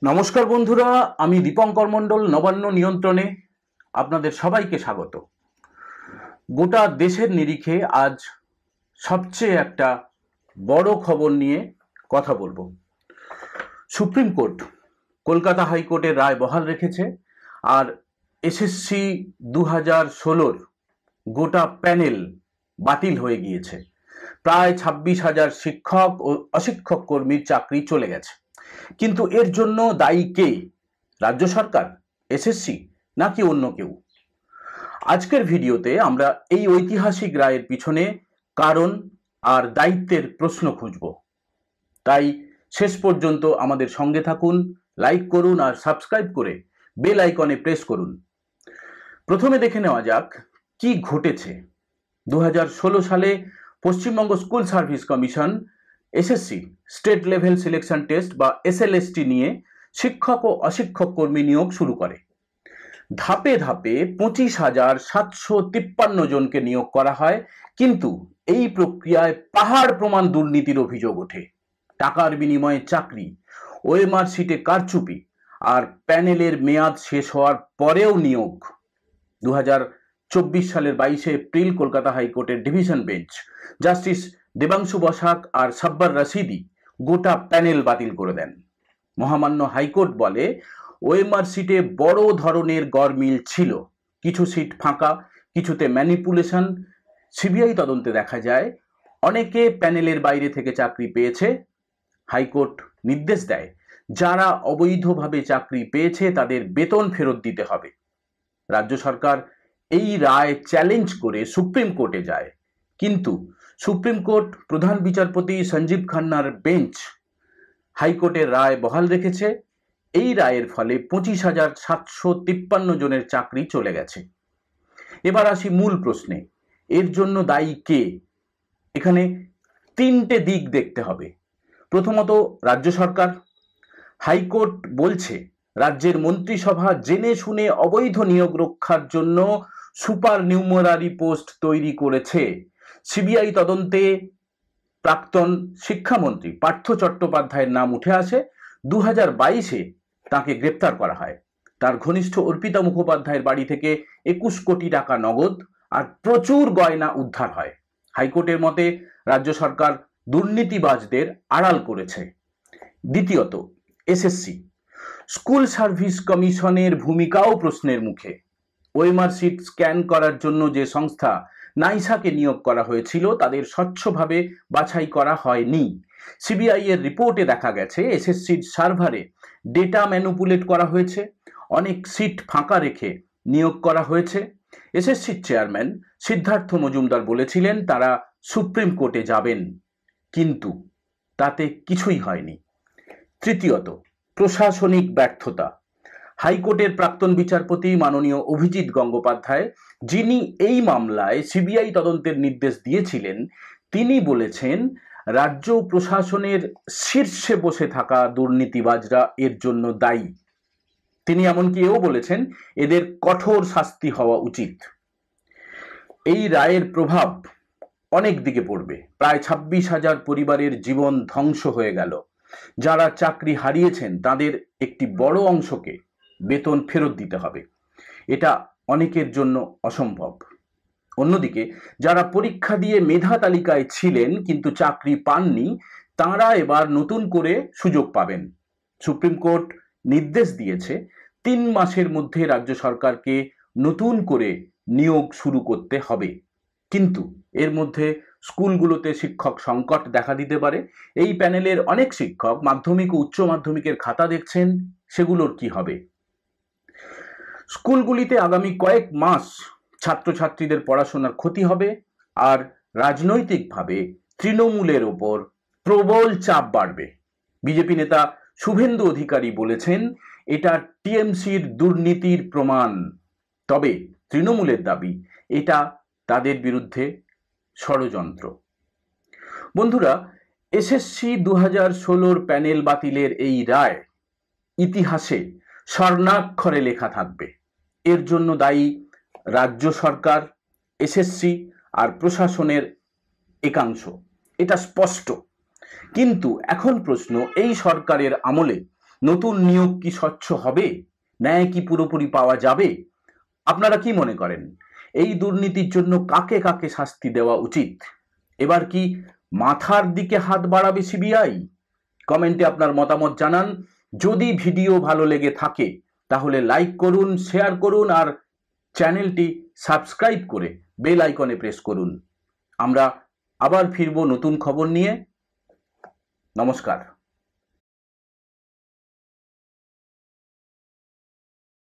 নমস্কার বন্ধুরা, আমি দীপঙ্কর মণ্ডল নবান্ন নিয়ন্ত্রণে আপনাদের সবাইকে স্বাগত। গোটা দেশের নিরিখে আজ সবচেয়ে একটা বড় খবর নিয়ে কথা বলবো। সুপ্রিম কোর্ট কলকাতা হাইকোর্টের রায় বহাল রেখেছে আর এসএসসি 2016 গোটা প্যানেল বাতিল হয়ে গিয়েছে। প্রায় 26,000 শিক্ষক ও অশিক্ষক কর্মীর চাকরি চলে গেছে। কিন্তু এর জন্য দায়ী কে? রাজ্য সরকার, এসএসসি নাকি অন্য কেউ? আজকের ভিডিওতে আমরা এই ঐতিহাসিক রায়ের পিছনে কারণ আর দায়িত্বের প্রশ্ন খুঁজব। তাই শেষ পর্যন্ত আমাদের সঙ্গে থাকুন, লাইক করুন আর সাবস্ক্রাইব করে বেল আইকনে প্রেস করুন। প্রথমে দেখে নেওয়া যাক কি ঘটেছে। 2016 সালে Paschimbanga school service commission SSC state level selection test বা এসএলএসটি নিয়ে শিক্ষক ও অশিক্ষক কর্মী নিয়োগ শুরু করে। ধাপে ধাপে 25,753 জনকে নিয়োগ করা হয়, কিন্তু এই প্রক্রিয়ায় পাহাড় প্রমাণ দুর্নীতির অভিযোগ ওঠে। টাকার বিনিময়ে চাকরি, ওএমআর শিটে কারচুপি আর প্যানেলের মেয়াদ শেষ হওয়ার পরেও নিয়োগ। 2024 সালের 22 এপ্রিল কলকাতা হাইকোর্টের division bench justice Debangshu Basak আর সাব্বার রশিদি গোটা প্যানেল বাতিল করে দেন। মহামান্য হাইকোর্ট বলে ওএমআর সিটে বড় ধরনের গড়মিল ছিল, কিছু সিট ফাঁকা, কিছুতে ম্যানিপুলেশন। সিবিআই তদন্তে দেখা যায় অনেকে প্যানেলের বাইরে থেকে চাকরি পেয়েছে। হাইকোর্ট নির্দেশ দেয় যারা অবৈধভাবে চাকরি পেয়েছে তাদের বেতন ফেরত দিতে হবে। রাজ্য সরকার এই রায় চ্যালেঞ্জ করে সুপ্রিম কোর্টে যায়, কিন্তু সুপ্রিম কোর্ট প্রধান বিচারপতি সঞ্জীব খান্নার বেঞ্চ হাইকোর্টের রায় বহাল রেখেছে। এই রায়ের ফলে 25,753 জনের চাকরি চলে গেছে। এবার আসি মূল প্রশ্নে, এর জন্য দায়ী কে? এখানে তিনটে দিক দেখতে হবে। প্রথমত, রাজ্য সরকার। হাইকোর্ট বলছে রাজ্যের মন্ত্রিসভা জেনে শুনে অবৈধ নিয়োগ রক্ষার জন্য সুপার নিউমারারি পোস্ট তৈরি করেছে। সিবিআই তদন্তে প্রাক্তন শিক্ষামন্ত্রী পার্থ চট্টোপাধ্যায়ের নাম উঠে আসে। 2022 তাকে গ্রেপ্তার করা হয়। তার ঘনিষ্ঠ অর্পিতা মুখোপাধ্যায়ের বাড়ি থেকে 21 কোটি টাকা নগদ আর প্রচুর গয়না উদ্ধার হয়। হাইকোর্টের মতে রাজ্য সরকার দুর্নীতিবাজদের আড়াল করেছে। দ্বিতীয়ত, এসএসসি স্কুল সার্ভিস কমিশনের ভূমিকাও প্রশ্নের মুখে। ওএমআর শিট স্ক্যান করার জন্য যে সংস্থা নাইসাকে নিয়োগ করা হয়েছিল তাদের স্বচ্ছভাবে বাছাই করা হয়নি। সিবিআই এর রিপোর্টে দেখা গেছে এসএসসির সার্ভারে ডেটা ম্যানিপুলেট করা হয়েছে, অনেক সিট ফাঁকা রেখে নিয়োগ করা হয়েছে। এসএসসির চেয়ারম্যান সিদ্ধার্থ মজুমদার বলেছিলেন তারা সুপ্রিম কোর্টে যাবেন, কিন্তু তাতে কিছুই হয়নি। তৃতীয়ত, প্রশাসনিক ব্যর্থতা। হাইকোর্টের প্রাক্তন বিচারপতি মাননীয় অভিজিৎ গঙ্গোপাধ্যায়, যিনি এই মামলায় সিবিআই তদন্তের নির্দেশ দিয়েছিলেন, তিনি বলেছেন রাজ্য প্রশাসনের শীর্ষে বসে থাকা দুর্নীতিবাজরা এর জন্য দায়ী। তিনি এমনকি এও বলেছেন এদের কঠোর শাস্তি হওয়া উচিত। এই রায়ের প্রভাব অনেক দিকে পড়বে। প্রায় 26,000 পরিবারের জীবন ধ্বংস হয়ে গেল। যারা চাকরি হারিয়েছেন তাদের একটি বড় অংশকে বেতন ফেরত দিতে হবে। এটা অনেকের জন্য অসম্ভব। অন্যদিকে যারা পরীক্ষা দিয়ে মেধা তালিকায় ছিলেন কিন্তু চাকরি পাননি, তারা এবার নতুন করে সুযোগ পাবেন। সুপ্রিম কোর্ট নির্দেশ দিয়েছে 3 মাসের মধ্যে রাজ্য সরকারকে নতুন করে নিয়োগ শুরু করতে হবে। কিন্তু এর মধ্যে স্কুলগুলোতে শিক্ষক সংকট দেখা দিতে পারে। এই প্যানেলের অনেক শিক্ষক মাধ্যমিক ও উচ্চ মাধ্যমিকের খাতা দেখছেন, সেগুলোর কি হবে? স্কুলগুলিতে আগামী কয়েক মাস ছাত্রছাত্রীদের পড়াশোনার ক্ষতি হবে আর রাজনৈতিকভাবে তৃণমূলের ওপর প্রবল চাপ বাড়বে। বিজেপি নেতা শুভেন্দু অধিকারী বলেছেন এটা টিএমসির দুর্নীতির প্রমাণ। তবে তৃণমূলের দাবি এটা তাদের বিরুদ্ধে ষড়যন্ত্র। বন্ধুরা, এসএসসি 2016 প্যানেল বাতিলের এই রায় ইতিহাসে স্বর্ণাক্ষরে লেখা থাকবে। এর জন্য দায়ী রাজ্য সরকার, এসএসসি আর প্রশাসনের একাংশ, এটা স্পষ্ট। কিন্তু এখন প্রশ্ন, এই সরকারের আমলে নতুন নিয়োগ কি স্বচ্ছ হবে? ন্যায় কি পুরোপুরি পাওয়া যাবে? আপনারা কি মনে করেন? এই দুর্নীতির জন্য কাকে কাকে শাস্তি দেওয়া উচিত? এবার কি মাথার দিকে হাত বাড়াবে সিবিআই? কমেন্টে আপনার মতামত জানান। যদি ভিডিও ভালো লেগে থাকে তাহলে লাইক করুন, শেয়ার করুন আর চ্যানেলটি সাবস্ক্রাইব করে বেল আইকনে প্রেস করুন। আমরা আবার ফিরব নতুন খবর নিয়ে। নমস্কার।